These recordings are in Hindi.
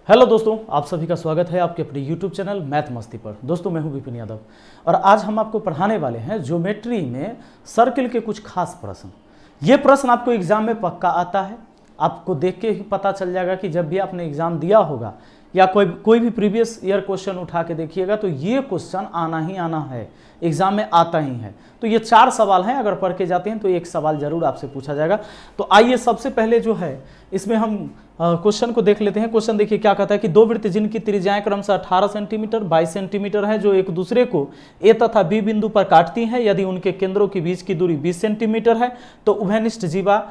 हेलो दोस्तों, आप सभी का स्वागत है आपके अपने यूट्यूब चैनल मैथ मस्ती पर। दोस्तों मैं हूं विपिन यादव और आज हम आपको पढ़ाने वाले हैं ज्योमेट्री में सर्किल के कुछ खास प्रश्न। ये प्रश्न आपको एग्जाम में पक्का आता है। आपको देख के ही पता चल जाएगा कि जब भी आपने एग्जाम दिया होगा या कोई भी प्रीवियस ईयर क्वेश्चन उठा के देखिएगा तो ये क्वेश्चन आना ही आना है, एग्जाम में आता ही है। तो ये 4 सवाल हैं, अगर पढ़ के जाते हैं तो एक सवाल जरूर आपसे पूछा जाएगा। तो आइए सबसे पहले जो है इसमें हम क्वेश्चन को देख लेते हैं। क्वेश्चन देखिए क्या कहता है कि दो वृत्त जिनकी त्रिज्याएं क्रमशः 18 सेंटीमीटर 22 सेंटीमीटर है, जो एक दूसरे को ए तथा बी बिंदु पर काटती हैं, यदि उनके केंद्रों के बीच की दूरी 20 सेंटीमीटर है तो उभयनिष्ठ जीवा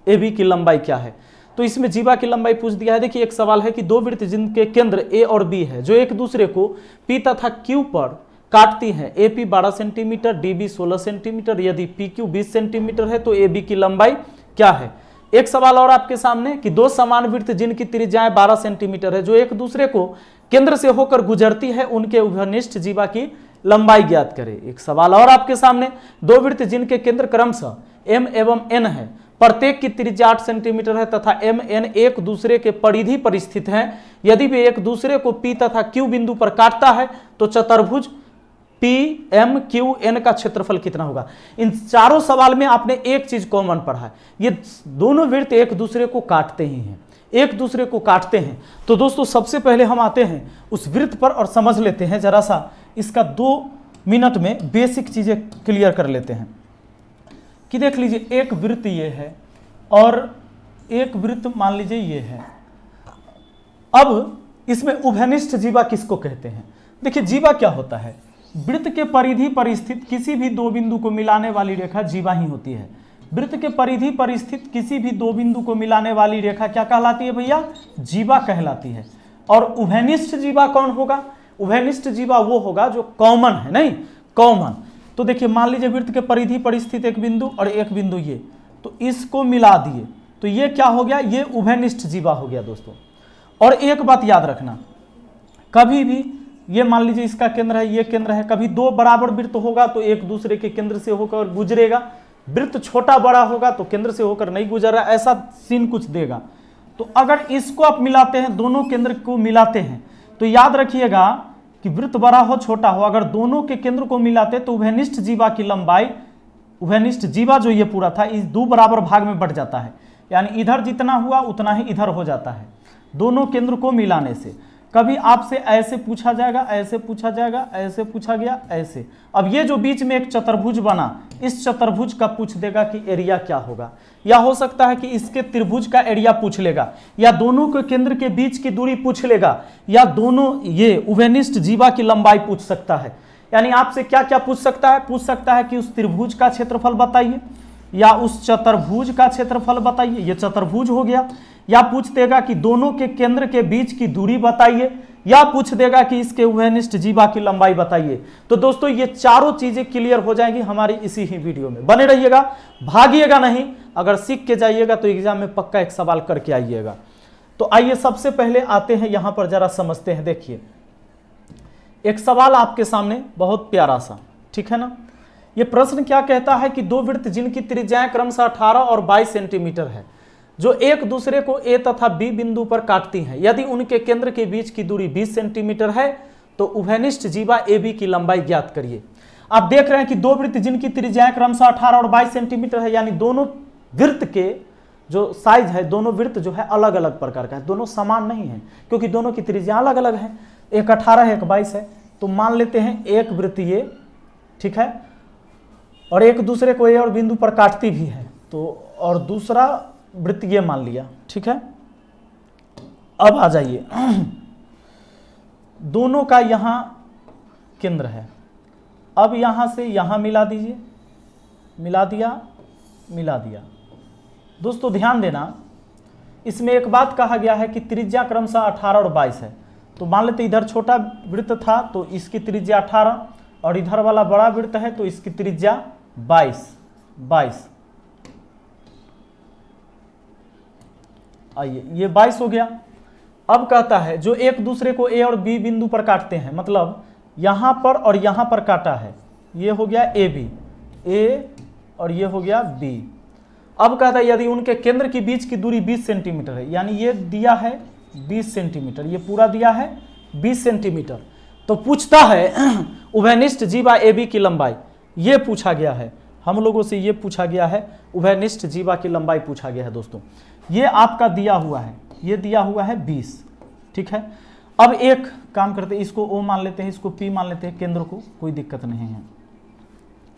ए बी की लंबाई क्या है। तो इसमें जीवा की लंबाई पूछ दिया है। देखिए एक सवाल है कि दो वृत्त जिनके केंद्र ए और बी है, जो एक दूसरे को पी तथा क्यू पर काटती हैं, A P 12 centimetre D B 16 centimetre, यदि पी क्यू 20 सेंटीमीटर है तो ए बी की लंबाई क्या है। एक सवाल और आपके सामने कि दो समान वृत्त जिनकी त्रिज्याएं 12 सेंटीमीटर है, जो एक दूसरे को केंद्र से होकर गुजरती है, उनके उभयनिष्ठ जीवा की लंबाई ज्ञात करें। एक सवाल और आपके सामने, दो वृत्त जिनके केंद्र क्रमशः एम एवं एन है, प्रत्येक की त्रिज्या 8 सेंटीमीटर है तथा एम एन एक दूसरे के परिधि पर स्थित हैं, यदि वे एक दूसरे को पी तथा क्यू बिंदु पर काटता है तो चतुर्भुज पी एम क्यू एन का क्षेत्रफल कितना होगा। इन चारों सवाल में आपने एक चीज कॉमन पढ़ा है, ये दोनों वृत्त एक दूसरे को काटते ही हैं, एक दूसरे को काटते हैं। तो दोस्तों सबसे पहले हम आते हैं उस वृत्त पर और समझ लेते हैं जरा सा इसका 2 मिनट में बेसिक चीजें क्लियर कर लेते हैं। कि देख लीजिए एक वृत्त ये है और एक वृत्त मान लीजिए ये है। अब इसमें उभयनिष्ठ जीवा किसको कहते हैं। देखिए जीवा क्या होता है, वृत्त के परिधि पर स्थित किसी भी दो बिंदु को मिलाने वाली रेखा जीवा ही होती है। वृत्त के परिधि पर स्थित किसी भी दो बिंदु को मिलाने वाली रेखा क्या कहलाती है भैया, जीवा कहलाती है। और उभयनिष्ठ जीवा कौन होगा, उभयनिष्ठ जीवा वो होगा जो कॉमन है, नहीं कॉमन। तो देखिए मान लीजिए वृत्त के परिधि पर स्थित एक बिंदु और एक बिंदु ये, तो इसको मिला दिए तो ये क्या हो गया, ये उभयनिष्ठ जीवा हो गया दोस्तों। और एक बात याद रखना, कभी भी ये मान लीजिए इसका केंद्र है, ये केंद्र है, कभी दो बराबर वृत्त होगा तो एक दूसरे के केंद्र से होकर गुजरेगा। वृत्त छोटा बड़ा होगा तो केंद्र से होकर नहीं गुजर रहा, ऐसा सीन कुछ देगा। तो अगर इसको आप मिलाते हैं, दोनों केंद्र को मिलाते हैं, तो याद रखिएगा कि वृत्त बड़ा हो छोटा हो, अगर दोनों के केंद्र को मिलाते तो उभयनिष्ठ जीवा की लंबाई, उभयनिष्ठ जीवा जो ये पूरा था इस 2 बराबर भाग में बढ़ जाता है, यानी इधर जितना हुआ उतना ही इधर हो जाता है दोनों केंद्र को मिलाने से। कभी आपसे ऐसे पूछा जाएगा, ऐसे पूछा जाएगा, ऐसे पूछा गया, ऐसे। अब ये जो बीच में एक चतुर्भुज बना, इस चतुर्भुज का पूछ देगा कि एरिया क्या होगा, या हो सकता है कि इसके त्रिभुज का एरिया पूछ लेगा, या दोनों के केंद्र के बीच की दूरी पूछ लेगा, या दोनों ये उभयनिष्ठ जीवा की लंबाई पूछ सकता है। यानी आपसे क्या क्या पूछ सकता है, पूछ सकता है कि उस त्रिभुज का क्षेत्रफल बताइए, या उस चतुर्भुज का क्षेत्रफल बताइए, ये चतुर्भुज हो गया, या पूछ देगा कि दोनों के केंद्र के बीच की दूरी बताइए, या पूछ देगा कि इसके उभयनिष्ठ जीवा की लंबाई बताइए। तो दोस्तों ये चारों चीजें क्लियर हो जाएंगी हमारी इसी ही वीडियो में, बने रहिएगा, भागिएगा नहीं। अगर सीख के जाइएगा तो एग्जाम में पक्का एक सवाल करके आइएगा। तो आइए सबसे पहले आते हैं यहां पर, जरा समझते हैं। देखिए एक सवाल आपके सामने बहुत प्यारा सा, ठीक है ना। यह प्रश्न क्या कहता है कि दो वृत्त जिनकी त्रिज्याएं क्रमशः 18 और 22 सेंटीमीटर है, जो एक दूसरे को ए तथा बी बिंदु पर काटती हैं, यदि उनके केंद्र के बीच की दूरी 20 सेंटीमीटर है तो उभयनिष्ठ जीवा ए बी की लंबाई ज्ञात करिए। आप देख रहे हैं कि दो वृत्त जिनकी त्रिज्याएं क्रमशः 18 और 22 सेंटीमीटर है, यानी दोनों वृत्त के जो साइज है, दोनों वृत्त जो है अलग अलग प्रकार का है, दोनों समान नहीं है क्योंकि दोनों की त्रिज्या अलग अलग है, एक 18 है एक 22 है। तो मान लेते हैं एक वृत्त ये, ठीक है, और एक दूसरे को ए और बिंदु पर काटती भी है, तो और दूसरा वृत्त ये मान लिया, ठीक है। अब आ जाइए, दोनों का यहां केंद्र है, अब यहां से यहां मिला दीजिए, मिला दिया, मिला दिया। दोस्तों ध्यान देना, इसमें एक बात कहा गया है कि त्रिज्या क्रमशः 18 और 22 है। तो मान लेते इधर छोटा वृत्त था तो इसकी त्रिज्या 18 और इधर वाला बड़ा वृत्त है तो इसकी त्रिज्या 22। आइए ये 22 हो गया। अब कहता है जो एक दूसरे को ए और बी बिंदु पर काटते हैं, मतलब यहां पर और यहां पर काटा है, ये हो गया ए बी, ए और ये हो गया बी। अब कहता है यदि उनके केंद्र के बीच की दूरी 20 सेंटीमीटर है, यानी ये दिया है 20 सेंटीमीटर, ये पूरा दिया है 20 सेंटीमीटर। तो पूछता है उभयनिष्ठ जीवा AB की लंबाई, ये पूछा गया है हम लोगों से, ये पूछा गया है उभयनिष्ठ जीवा की लंबाई पूछा गया है दोस्तों। ये आपका दिया हुआ है, ये दिया हुआ है 20, ठीक है। अब एक काम करते हैं, इसको O मान लेते हैं, इसको P मान लेते हैं, केंद्र को, कोई दिक्कत नहीं है।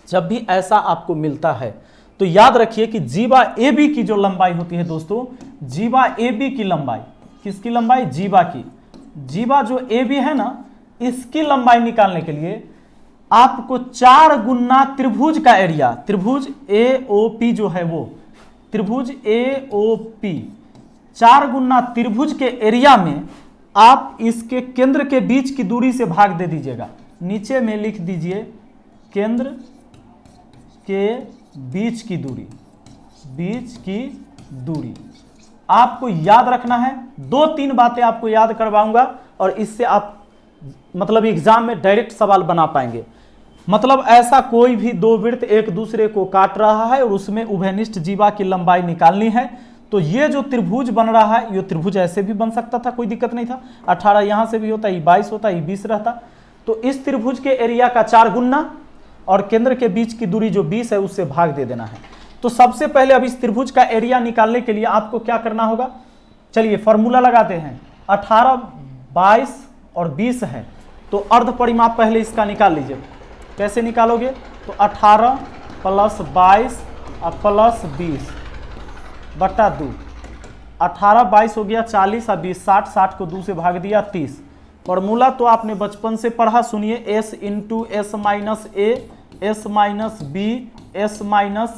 जब भी ऐसा आपको मिलता है तो याद रखिए कि जीवा AB की जो लंबाई होती है दोस्तों, जीवा AB की लंबाई, किसकी लंबाई? जीवा की। जीवा जो AB है ना, इसकी लंबाई निकालने के लिए आपको 4 गुना त्रिभुज का एरिया, त्रिभुज AOP जो है वो, त्रिभुज AOP 4 गुना त्रिभुज के एरिया में आप इसके केंद्र के बीच की दूरी से भाग दे दीजिएगा। नीचे में लिख दीजिए केंद्र के बीच की दूरी, बीच की दूरी। आपको याद रखना है, 2-3 बातें आपको याद करवाऊंगा और इससे आप मतलब एग्जाम में डायरेक्ट सवाल बना पाएंगे। मतलब ऐसा कोई भी दो वृत्त एक दूसरे को काट रहा है और उसमें उभयनिष्ठ जीवा की लंबाई निकालनी है, तो ये जो त्रिभुज बन रहा है, ये त्रिभुज ऐसे भी बन सकता था, कोई दिक्कत नहीं था। 18 यहां से भी होता, ये 22 होता, ये 20 रहता। तो इस त्रिभुज के एरिया का 4 गुना और केंद्र के बीच की दूरी जो 20 है उससे भाग दे देना है। तो सबसे पहले अब इस त्रिभुज का एरिया निकालने के लिए आपको क्या करना होगा, चलिए फॉर्मूला लगाते हैं। 18, 22 और 20 है, तो अर्ध परिमाप पहले इसका निकाल लीजिए। कैसे निकालोगे? तो 18 + 22 और +20 बटा 2। 18 22 हो गया 40 और 20 60, 60 को 2 से भाग दिया 30। फॉर्मूला तो आपने बचपन से पढ़ा, सुनिए, S × S - A S - B S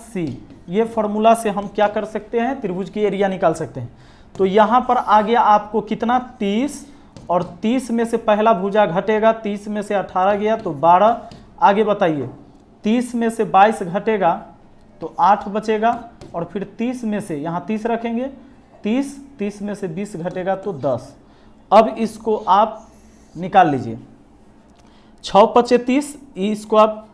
- C। ये फॉर्मूला से हम क्या कर सकते हैं, त्रिभुज की एरिया निकाल सकते हैं। तो यहाँ पर आ गया आपको कितना, 30, और 30 में से पहला भुजा घटेगा, 30 में से 18 गया तो 12। आगे बताइए, 30 में से 22 घटेगा तो 8 बचेगा, और फिर 30 में से यहाँ 30 रखेंगे, 30 में से 20 घटेगा तो 10। अब इसको आप निकाल लीजिए। 6 × 25, इसको आप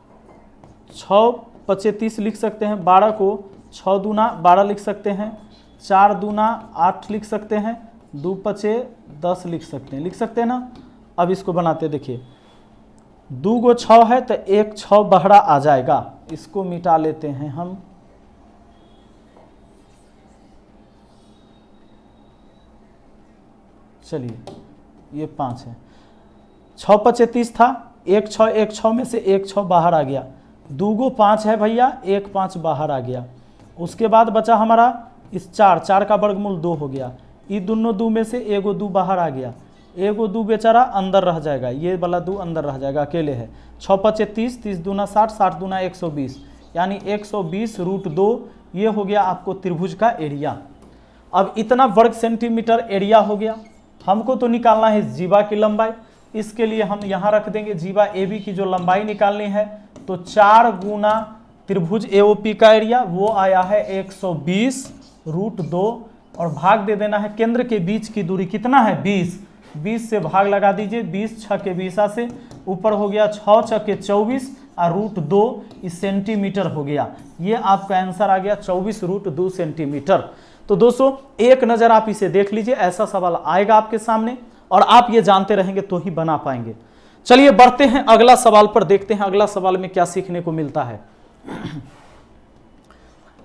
6 × 25 लिख सकते हैं, 12 को 6 दूना 12 लिख सकते हैं, 4 दूना 8 लिख सकते हैं, 2 × 5 10 लिख सकते हैं ना। अब इसको बनाते, देखिए 2 गो 6 है तो 1 6 बहरा आ जाएगा, इसको मिटा लेते हैं हम। चलिए ये 5 है, 6 × 25 था, 1 6 में से 1 6 बाहर आ गया, 2 गो 5 है भैया, 1 5 बाहर आ गया। उसके बाद बचा हमारा इस 4 का वर्गमूल 2 हो गया, ये दोनों 2 में से एगो 2 बाहर आ गया, एगो 2 बेचारा अंदर रह जाएगा, ये वाला 2 अंदर रह जाएगा, अकेले है। 6 × 25 30 दूना 60, 60 दूना 120, यानी 120√2। ये हो गया आपको त्रिभुज का एरिया। अब इतना वर्ग सेंटीमीटर एरिया हो गया। हमको तो निकालना है जीवा की लंबाई, इसके लिए हम यहाँ रख देंगे जीवा AB की जो लंबाई निकालनी है, तो 4 गुना त्रिभुज AOP का एरिया, वो आया है 120√2, और भाग दे देना है केंद्र के बीच की दूरी, कितना है 20, 20 से भाग लगा दीजिए, 20 6 के 20 से ऊपर हो गया, 6 6 के 24 और √2 इस सेंटीमीटर हो गया। ये आपका आंसर आ गया 24√2 सेंटीमीटर। तो दोस्तों एक नज़र आप इसे देख लीजिए, ऐसा सवाल आएगा आपके सामने और आप ये जानते रहेंगे तो ही बना पाएंगे। चलिए बढ़ते हैं अगला सवाल पर, देखते हैं अगला सवाल में क्या सीखने को मिलता है।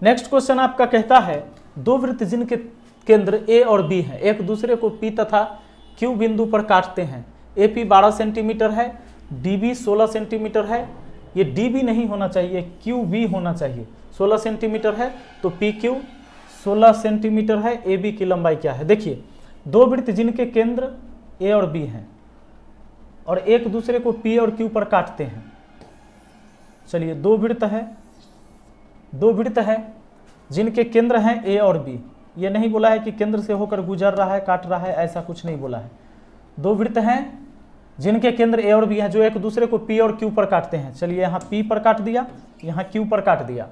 नेक्स्ट क्वेश्चन आपका कहता है, दो वृत्त जिनके केंद्र A और B है, एक दूसरे को P तथा Q बिंदु पर काटते हैं। AP 12 सेंटीमीटर है, DB 16 सेंटीमीटर है। ये DB नहीं होना चाहिए, QB होना चाहिए। 16 सेंटीमीटर है तो PQ 16 सेंटीमीटर है। AB की लंबाई क्या है? देखिए, दो वृत्त जिनके केंद्र A और B हैं और एक दूसरे को P और Q पर काटते हैं। चलिए दो वृत्त है जिनके केंद्र हैं A और B। ये नहीं बोला है कि केंद्र से होकर गुजर रहा है, काट रहा है, ऐसा कुछ नहीं बोला है। दो वृत्त हैं जिनके केंद्र A और B हैं, जो एक दूसरे को P और Q पर काटते हैं। चलिए यहाँ P पर काट दिया, यहाँ Q पर काट दिया।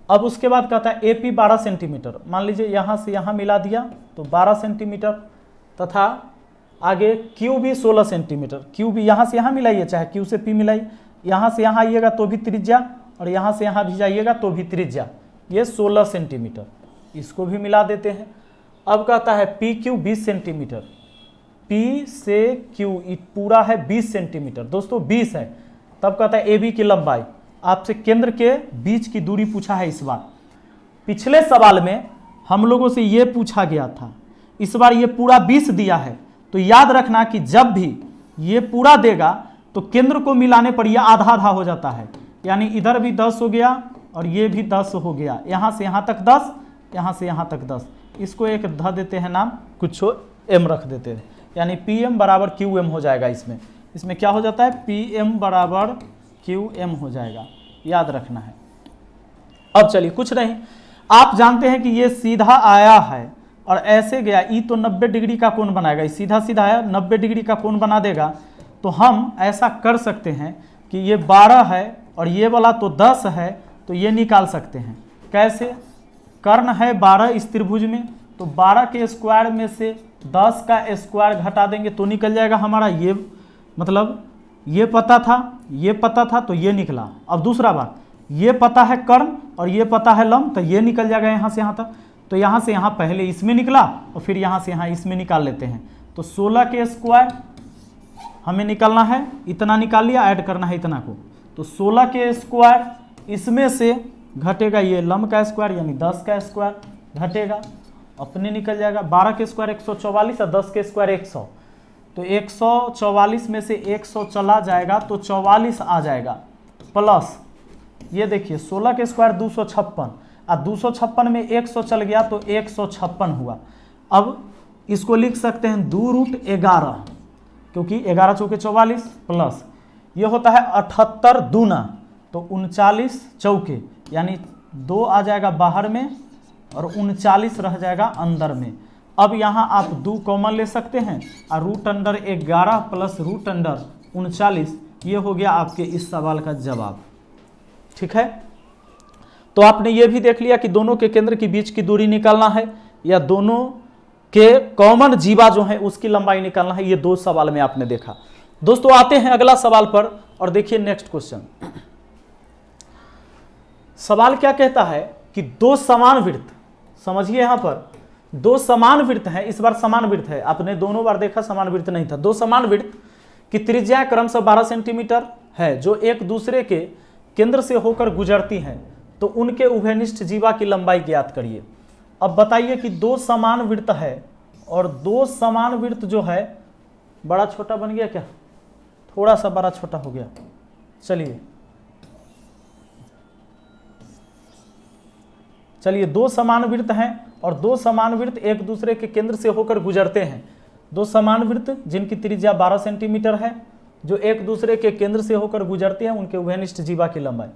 अब उसके बाद कहता है AP 12 सेंटीमीटर, मान लीजिए यहाँ से यहाँ मिला दिया तो 12 सेंटीमीटर, तथा आगे QB 16 सेंटीमीटर। QB यहाँ से यहाँ मिलाइए, चाहे Q से P मिलाइए, यहाँ से यहाँ आइएगा तो भी त्रिज्या, और यहाँ से यहाँ भी जाइएगा तो भी त्रिज्या, ये 16 सेंटीमीटर। इसको भी मिला देते हैं। अब कहता है पी क्यू 20 सेंटीमीटर, पी से क्यू पूरा है 20 सेंटीमीटर, दोस्तों 20 है। तब कहता है ए बी की लंबाई, आपसे केंद्र के बीच की दूरी पूछा है इस बार। पिछले सवाल में हम लोगों से ये पूछा गया था, इस बार ये पूरा 20 दिया है। तो याद रखना कि जब भी ये पूरा देगा तो केंद्र को मिलाने पर यह आधा आधा हो जाता है, यानी इधर भी 10 हो गया और ये भी 10 हो गया, यहाँ से यहाँ तक 10, यहाँ से यहाँ तक 10। इसको एक ध देते हैं नाम, कुछ एम रख देते हैं, यानी पी एम बराबर क्यू एम हो जाएगा। इसमें क्या हो जाता है, पी एम बराबर क्यू एम हो जाएगा, याद रखना है। अब चलिए कुछ नहीं, आप जानते हैं कि ये सीधा आया है और ऐसे गया, ई तो 90 डिग्री का कोण बनाएगा, सीधा सीधा आया 90 डिग्री का कोण बना देगा। तो हम ऐसा कर सकते हैं कि ये 12 है और ये वाला तो 10 है, तो ये निकाल सकते हैं। कैसे, कर्ण है 12 इस त्रिभुज में, तो 12 के स्क्वायर में से 10 का स्क्वायर घटा देंगे तो निकल जाएगा हमारा ये, मतलब ये पता था तो ये निकला। अब दूसरा बात, ये पता है कर्ण और ये पता है लंब, तो ये निकल जाएगा यहाँ से यहाँ तक। तो यहाँ से यहाँ पहले इसमें निकला और फिर यहाँ से यहाँ इसमें निकाल लेते हैं। तो 16 के स्क्वायर हमें निकालना है, इतना निकाल लिया, ऐड करना है इतना को। तो 16 के स्क्वायर, इसमें से घटेगा ये लंब का स्क्वायर यानी 10 का स्क्वायर घटेगा, अपने निकल जाएगा। 12 के स्क्वायर 144 और 10 के स्क्वायर 100, तो 144 में से 100 चला जाएगा तो 44 आ जाएगा, प्लस ये देखिए 16 के स्क्वायर 256 और 256 में 100 चल गया तो 156 हुआ। अब इसको लिख सकते हैं 2√11, क्योंकि 11 चौके 44 प्लस ये होता है 78 दूना, तो 39 चौके, यानी 2 आ जाएगा बाहर में और 39 रह जाएगा अंदर में। अब यहाँ आप 2 कॉमन ले सकते हैं और √11 प्लस √39, ये हो गया आपके इस सवाल का जवाब। ठीक है, तो आपने ये भी देख लिया कि दोनों के केंद्र के बीच की दूरी निकालना है या दोनों के कॉमन जीवा जो है उसकी लंबाई निकालना है। ये 2 सवाल में आपने देखा। दोस्तों आते हैं अगला सवाल पर और देखिए नेक्स्ट क्वेश्चन। सवाल क्या कहता है कि 2 समान वृत्त, समझिए यहां पर 2 समान वृत्त हैं, इस बार समान वृत्त है, आपने दोनों बार देखा समान वृत्त नहीं था। 2 समान वृत्त की त्रिज्या क्रमशः 12 सेंटीमीटर है जो एक दूसरे के केंद्र से होकर गुजरती हैं, तो उनके उभयनिष्ठ जीवा की लंबाई ज्ञात करिए। अब बताइए कि 2 समान वृत्त है और 2 समान वृत्त जो है, बड़ा छोटा बन गया क्या, थोड़ा सा बड़ा छोटा हो गया, चलिए 2 समान वृत्त हैं और 2 समान वृत्त एक दूसरे के केंद्र से होकर गुजरते हैं। 2 समान वृत्त जिनकी त्रिज्या 12 सेंटीमीटर है, जो एक दूसरे के केंद्र से होकर गुजरते हैं, उनके उभयनिष्ठ जीवा की लंबाई।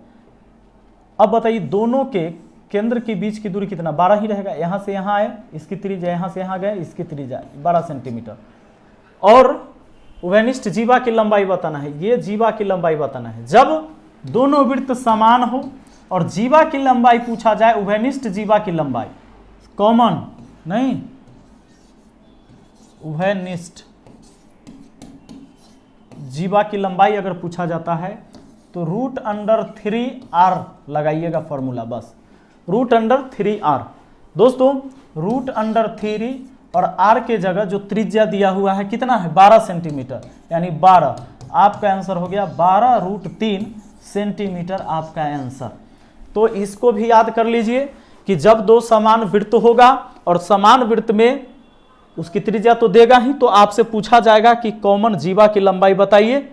अब बताइए दोनों के केंद्र के बीच की दूरी कितना, 12 ही रहेगा। यहाँ से यहाँ आए, इसकी त्रिज्या, यहाँ से यहाँ गए, इसकी त्रिज्या 12 सेंटीमीटर। और उभयनिष्ठ जीवा की लंबाई बताना है, ये जीवा की लंबाई बताना है। जब दोनों वृत्त समान हो और जीवा की लंबाई पूछा जाए, उभयनिष्ठ जीवा की लंबाई, कॉमन नहीं, उभयनिष्ठ जीवा की लंबाई अगर पूछा जाता है तो √3r लगाइएगा फॉर्मूला, बस √3r। दोस्तों √3 और r के जगह जो त्रिज्या दिया हुआ है कितना है, 12 सेंटीमीटर, यानी 12, आपका आंसर हो गया 12√3 सेंटीमीटर आपका आंसर। तो इसको भी याद कर लीजिए कि जब 2 समान वृत्त होगा और समान वृत्त में उसकी त्रिज्या तो देगा ही, तो आपसे पूछा जाएगा कि कॉमन जीवा की लंबाई बताइए।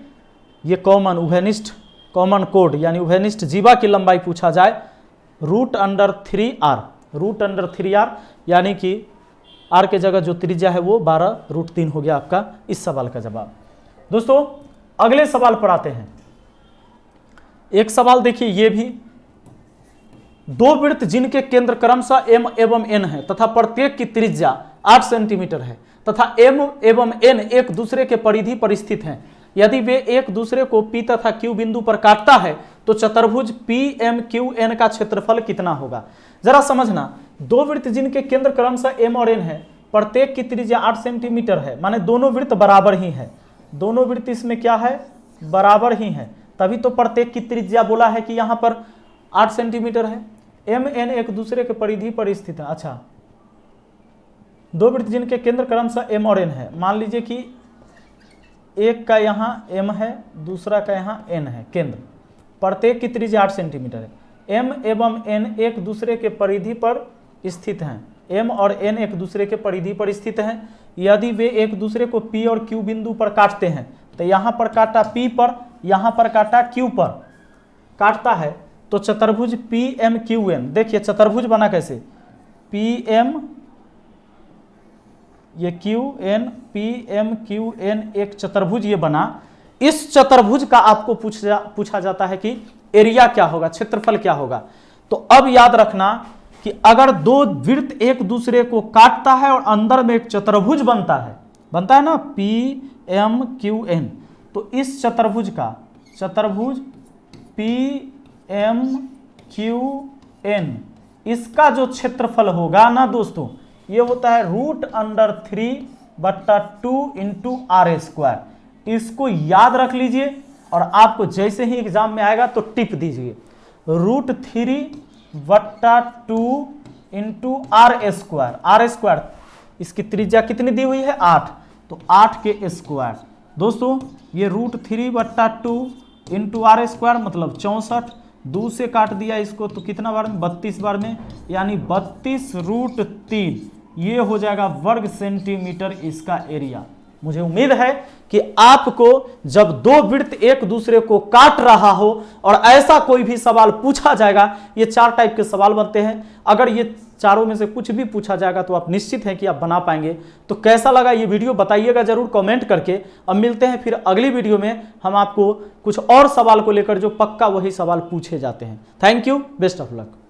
ये कॉमन उभयनिष्ठ कॉमन कोड यानी उभयनिष्ठ जीवा की लंबाई पूछा जाए, √3r, यानी कि r के जगह जो त्रिज्या है वो 12√3 हो गया आपका इस सवाल का जवाब। दोस्तों अगले सवाल पर आते हैं। एक सवाल देखिए, ये भी 2 वृत्त जिनके केंद्र क्रमशः m एवं n है तथा प्रत्येक की त्रिज्या 8 सेंटीमीटर है तथा m एवं n एक दूसरे के परिधि पर स्थित हैं, यदि वे एक दूसरे को P तथा Q बिंदु पर काटता है तो चतुर्भुज PMQN का क्षेत्रफल कितना होगा। जरा समझना, 2 वृत्त जिनके केंद्र क्रमशः m और n है, प्रत्येक की त्रिज्या 8 सेंटीमीटर है, माने दोनों वृत्त बराबर ही है। दोनों वृत्त इसमें क्या है, बराबर ही है, तभी तो प्रत्येक की त्रिज्या बोला है कि यहां पर 8 सेंटीमीटर है। m n एक दूसरे के परिधि पर स्थित है। अच्छा, दो वृत्त जिनके केंद्र क्रमशः एम और एन है। मान लीजिए कि एक का यहाँ एम है, दूसरा का यहाँ एन है केंद्र, प्रत्येक की त्रिज्या 8 सेंटीमीटर है। एम एवं एन एक दूसरे के परिधि पर स्थित हैं। एम और एन एक दूसरे के परिधि पर स्थित हैं। यदि वे एक दूसरे को पी और क्यू बिंदु पर काटते हैं, तो यहाँ पर काटा पी पर, यहाँ पर काटा क्यू पर, काटता है तो चतुर्भुज पी एम क्यू एन, देखिए चतुर्भुज बना कैसे, पी एम ये Q N, P M Q N एक चतुर्भुज ये बना। इस चतुर्भुज का आपको पूछा जाता है कि एरिया क्या होगा, क्षेत्रफल क्या होगा। तो अब याद रखना कि अगर दो वृत्त एक दूसरे को काटता है और अंदर में एक चतुर्भुज बनता है ना, पी एम क्यू एन, तो इस चतुर्भुज का, चतुर्भुज पी एम क्यू एन, इसका जो क्षेत्रफल होगा ना दोस्तों, ये होता है √3/2 इंटू आर स्क्वायर। इसको याद रख लीजिए और आपको जैसे ही एग्जाम में आएगा तो टिप दीजिए, √3/2 into R square. R square इसकी त्रिज्या कितनी दी हुई है, 8, तो 8 के स्क्वायर। दोस्तों ये √3/2 इंटू आर स्क्वायर मतलब 64, 2 से काट दिया इसको तो कितना बार में, 32 बार में, यानी 32√3, ये हो जाएगा वर्ग सेंटीमीटर इसका एरिया। मुझे उम्मीद है कि आपको जब दो वृत्त एक दूसरे को काट रहा हो और ऐसा कोई भी सवाल पूछा जाएगा, ये 4 टाइप के सवाल बनते हैं, अगर ये चारों में से कुछ भी पूछा जाएगा तो आप निश्चित हैं कि आप बना पाएंगे। तो कैसा लगा ये वीडियो बताइएगा जरूर कमेंट करके। अब मिलते हैं फिर अगली वीडियो में, हम आपको कुछ और सवाल को लेकर जो पक्का वही सवाल पूछे जाते हैं। Thank you, best of luck.